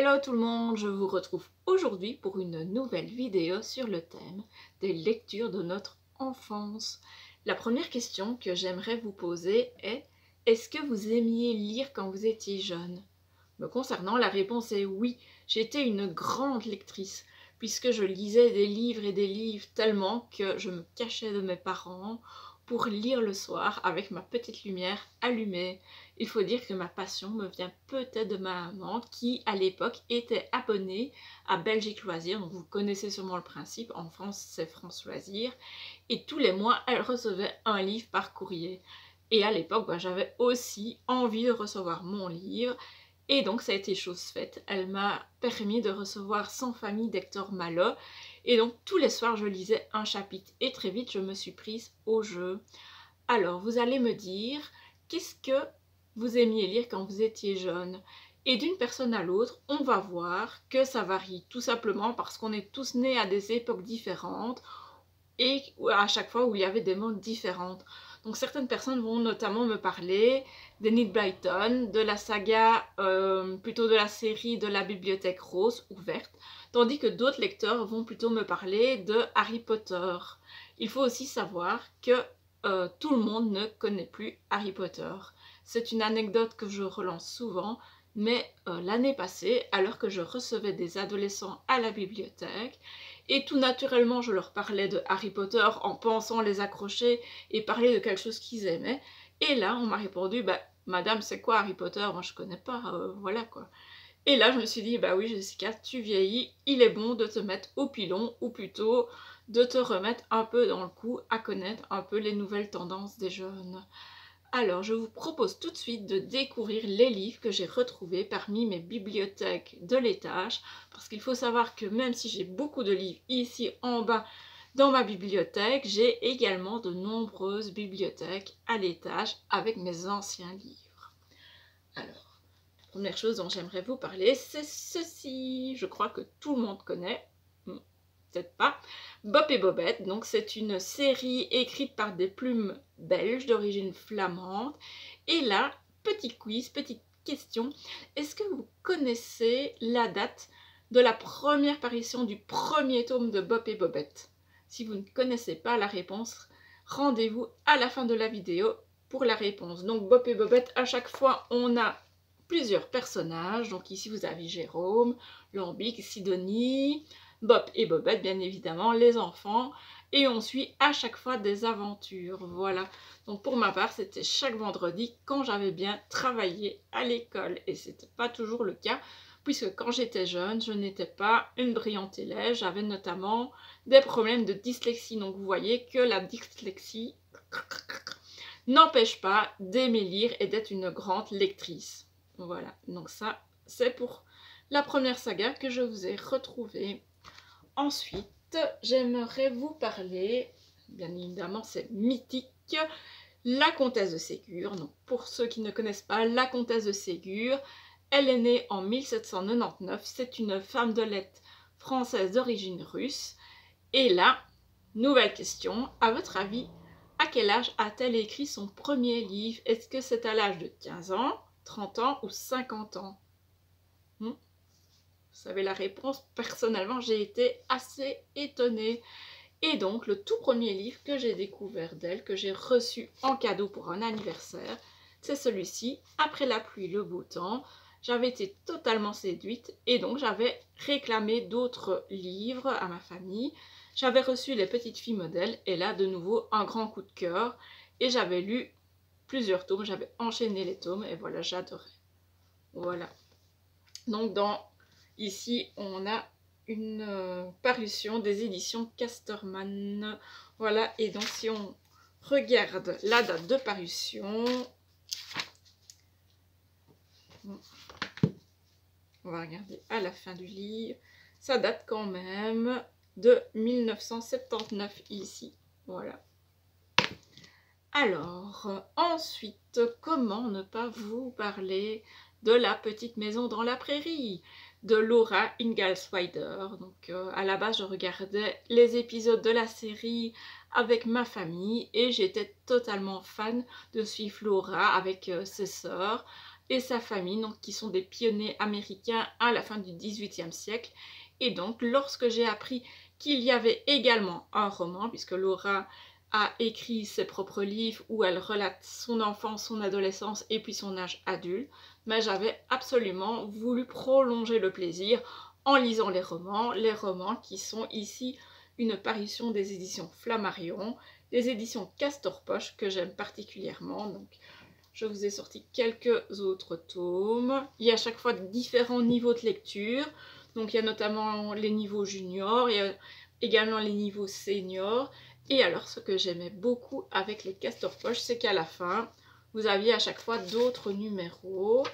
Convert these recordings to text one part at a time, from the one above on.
Hello tout le monde, je vous retrouve aujourd'hui pour une nouvelle vidéo sur le thème des lectures de notre enfance. La première question que j'aimerais vous poser est: est-ce que vous aimiez lire quand vous étiez jeune? Me concernant, la réponse est oui, j'étais une grande lectrice, puisque je lisais des livres et des livres tellement que je me cachais de mes parents pour lire le soir avec ma petite lumière allumée. Il faut dire que ma passion me vient peut-être de ma maman qui, à l'époque, était abonnée à Belgique Loisirs, donc vous connaissez sûrement le principe, en France c'est France Loisirs, et tous les mois elle recevait un livre par courrier. Et à l'époque, j'avais aussi envie de recevoir mon livre, et donc ça a été chose faite. Elle m'a permis de recevoir Sans famille d'Hector Malot. Et donc tous les soirs je lisais un chapitre. Et très vite je me suis prise au jeu. Alors vous allez me dire, qu'est-ce que vous aimiez lire quand vous étiez jeune? Et d'une personne à l'autre, on va voir que ça varie. Tout simplement parce qu'on est tous nés à des époques différentes. Et à chaque fois où il y avait des modes différentes. Donc certaines personnes vont notamment me parler d'Enid Blyton, de la saga, plutôt de la série de la Bibliothèque Rose ouverte, tandis que d'autres lecteurs vont plutôt me parler de Harry Potter. Il faut aussi savoir que tout le monde ne connaît plus Harry Potter. C'est une anecdote que je relance souvent, mais l'année passée, alors que je recevais des adolescents à la bibliothèque, et tout naturellement je leur parlais de Harry Potter en pensant les accrocher et parler de quelque chose qu'ils aimaient, et là on m'a répondu madame, c'est quoi Harry Potter? Moi je connais pas, voilà quoi. Et là je me suis dit, bah oui Jessica, tu vieillis, il est bon de te mettre au pilon, ou plutôt de te remettre un peu dans le coup à connaître un peu les nouvelles tendances des jeunes. Alors, je vous propose tout de suite de découvrir les livres que j'ai retrouvés parmi mes bibliothèques de l'étage, parce qu'il faut savoir que même si j'ai beaucoup de livres ici en bas dans ma bibliothèque, j'ai également de nombreuses bibliothèques à l'étage avec mes anciens livres. Alors, la première chose dont j'aimerais vous parler, c'est ceci. Je crois que tout le monde connaît. Peut-être pas, Bob et Bobette. Donc c'est une série écrite par des plumes belges d'origine flamande. Et là, petit quiz, petite question, est-ce que vous connaissez la date de la première parution du premier tome de Bob et Bobette? Si vous ne connaissez pas la réponse, rendez-vous à la fin de la vidéo pour la réponse. Donc Bob et Bobette, à chaque fois on a plusieurs personnages. Donc ici vous avez Jérôme, Lambic, Sidonie, Bob et Bobette, bien évidemment, les enfants, et on suit à chaque fois des aventures, voilà. Donc pour ma part, c'était chaque vendredi quand j'avais bien travaillé à l'école, et c'était pas toujours le cas, puisque quand j'étais jeune, je n'étais pas une brillante élève, j'avais notamment des problèmes de dyslexie, donc vous voyez que la dyslexie n'empêche pas d'aimer lire et d'être une grande lectrice. Voilà, donc ça, c'est pour la première saga que je vous ai retrouvée. Ensuite, j'aimerais vous parler, bien évidemment c'est mythique, la comtesse de Ségur. Donc, pour ceux qui ne connaissent pas, la comtesse de Ségur, elle est née en 1799, c'est une femme de lettres française d'origine russe. Et là, nouvelle question, à votre avis, à quel âge a-t-elle écrit son premier livre? Est-ce que c'est à l'âge de 15 ans, 30 ans ou 50 ans? Vous savez la réponse, personnellement j'ai été assez étonnée. Et donc le tout premier livre que j'ai découvert d'elle, que j'ai reçu en cadeau pour un anniversaire, c'est celui-ci, Après la pluie, le beau temps. J'avais été totalement séduite et donc j'avais réclamé d'autres livres à ma famille. J'avais reçu Les Petites Filles modèles et là de nouveau un grand coup de cœur. Et j'avais lu plusieurs tomes, j'avais enchaîné les tomes et voilà, j'adorais. Voilà. Donc ici, on a une parution des éditions Casterman. Voilà, et donc si on regarde la date de parution, on va regarder à la fin du livre, ça date quand même de 1979 ici. Voilà. Alors, ensuite, comment ne pas vous parler de La Petite Maison dans la Prairie de Laura Ingalls Wilder. Donc à la base je regardais les épisodes de la série avec ma famille et j'étais totalement fan de suivre Laura avec ses sœurs et sa famille, donc, qui sont des pionniers américains à la fin du XVIIIe siècle. Et donc, lorsque j'ai appris qu'il y avait également un roman, puisque Laura a écrit ses propres livres où elle relate son enfance, son adolescence et puis son âge adulte, mais j'avais absolument voulu prolonger le plaisir en lisant les romans qui sont ici une parution des éditions Flammarion, des éditions Castor Poche que j'aime particulièrement. Donc je vous ai sorti quelques autres tomes. Il y a à chaque fois différents niveaux de lecture. Donc il y a notamment les niveaux juniors, il y a également les niveaux seniors. Et alors ce que j'aimais beaucoup avec les Castor Poche, c'est qu'à la fin, vous aviez à chaque fois d'autres numéros.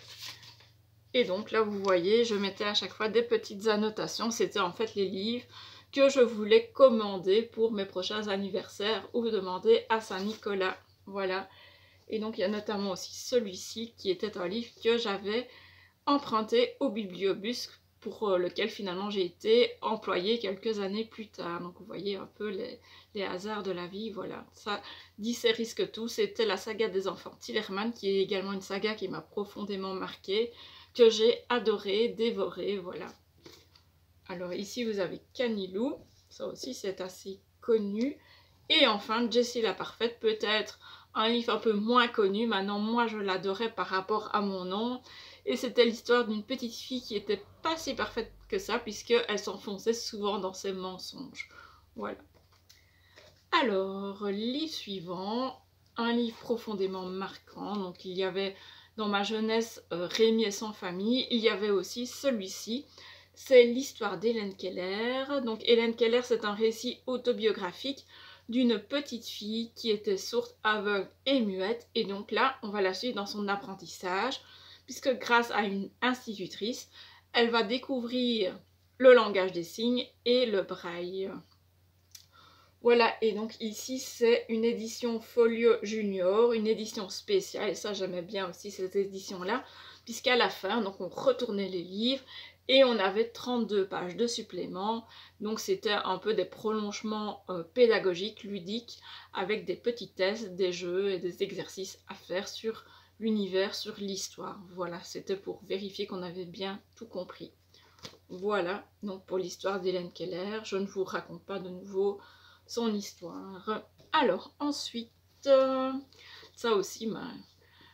Et donc là vous voyez, je mettais à chaque fois des petites annotations. C'était en fait les livres que je voulais commander pour mes prochains anniversaires ou demander à Saint-Nicolas. Voilà. Et donc il y a notamment aussi celui-ci qui était un livre que j'avais emprunté au Bibliobus pour lequel finalement j'ai été employée quelques années plus tard. Donc vous voyez un peu les hasards de la vie, voilà. Ça dit c'est risque tout, c'était la saga des enfants Tillerman, qui est également une saga qui m'a profondément marquée, que j'ai adoré, dévoré, voilà. Alors ici vous avez Canilou, ça aussi c'est assez connu. Et enfin Jessie la Parfaite, peut-être un livre un peu moins connu, maintenant moi je l'adorais par rapport à mon nom. Et c'était l'histoire d'une petite fille qui était pas si parfaite que ça, puisqu'elle s'enfonçait souvent dans ses mensonges. Voilà. Alors, livre suivant, un livre profondément marquant. Donc il y avait dans ma jeunesse Rémi et son famille, il y avait aussi celui-ci. C'est l'histoire d'Hélène Keller. Donc Hélène Keller, c'est un récit autobiographique d'une petite fille qui était sourde, aveugle et muette. Et donc là, on va la suivre dans son apprentissage, puisque grâce à une institutrice, elle va découvrir le langage des signes et le braille. Voilà, et donc ici c'est une édition Folio Junior, une édition spéciale, et ça j'aimais bien aussi cette édition-là, puisqu'à la fin, donc on retournait les livres, et on avait 32 pages de supplément, donc c'était un peu des prolongements pédagogiques, ludiques, avec des petits tests, des jeux et des exercices à faire sur l'univers, sur l'histoire. Voilà, c'était pour vérifier qu'on avait bien tout compris. Voilà, donc pour l'histoire d'Hélène Keller, je ne vous raconte pas de nouveau son histoire. Alors, ensuite, ça aussi,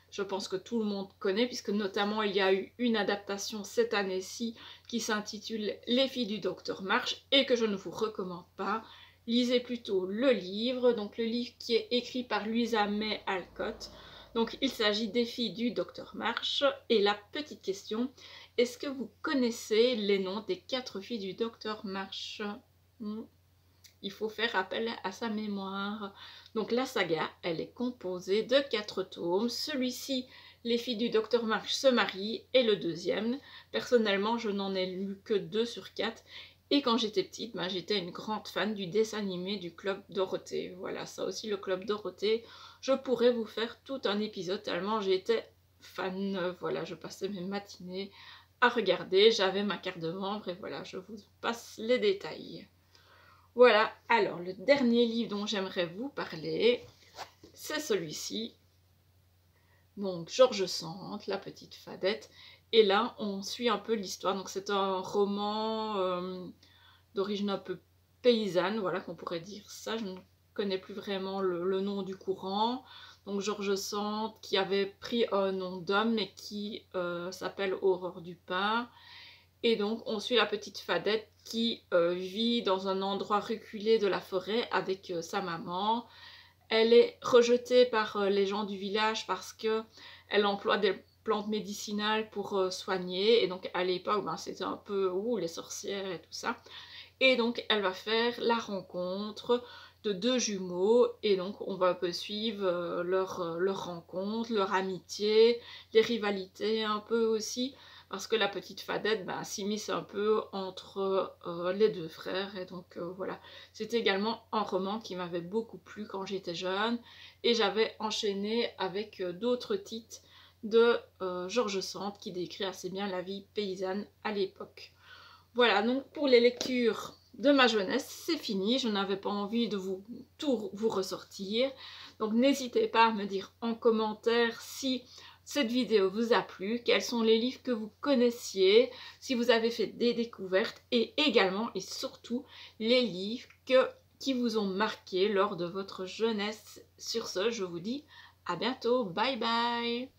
je pense que tout le monde connaît, puisque notamment il y a eu une adaptation cette année-ci qui s'intitule Les filles du docteur March, et que je ne vous recommande pas. Lisez plutôt le livre, donc le livre qui est écrit par Louisa May Alcott. Donc il s'agit des filles du docteur March. Et la petite question, est-ce que vous connaissez les noms des 4 filles du docteur March? Il faut faire appel à sa mémoire. Donc la saga, elle est composée de 4 tomes. Celui-ci, les filles du docteur March se marient, et le deuxième. Personnellement, je n'en ai lu que 2 sur 4. Et quand j'étais petite, j'étais une grande fan du dessin animé du Club Dorothée. Voilà, ça aussi, le Club Dorothée. Je pourrais vous faire tout un épisode tellement j'étais fan. Voilà, je passais mes matinées à regarder. J'avais ma carte de membre et voilà, je vous passe les détails. Voilà, alors le dernier livre dont j'aimerais vous parler, c'est celui-ci. Donc George Sand, La petite fadette. Et là, on suit un peu l'histoire. Donc c'est un roman d'origine un peu paysanne, voilà qu'on pourrait dire ça. Je ne connais plus vraiment le nom du courant. Donc George Sand qui avait pris un nom d'homme mais qui s'appelle Aurore Dupin. Et donc on suit la petite fadette qui vit dans un endroit reculé de la forêt avec sa maman. Elle est rejetée par les gens du village parce qu'elle emploie des plantes médicinales pour soigner. Et donc à l'époque, c'était un peu les sorcières et tout ça. Et donc elle va faire la rencontre de 2 jumeaux. Et donc on va un peu suivre leur rencontre, leur amitié, les rivalités un peu aussi. Parce que la petite fadette s'immisce un peu entre les 2 frères. Et donc voilà, c'était également un roman qui m'avait beaucoup plu quand j'étais jeune. Et j'avais enchaîné avec d'autres titres de George Sand qui décrit assez bien la vie paysanne à l'époque. Voilà, donc pour les lectures de ma jeunesse, c'est fini. Je n'avais pas envie de tout vous ressortir. Donc n'hésitez pas à me dire en commentaire si cette vidéo vous a plu, quels sont les livres que vous connaissiez, si vous avez fait des découvertes et également et surtout les livres qui vous ont marqué lors de votre jeunesse. Sur ce, je vous dis à bientôt, bye bye!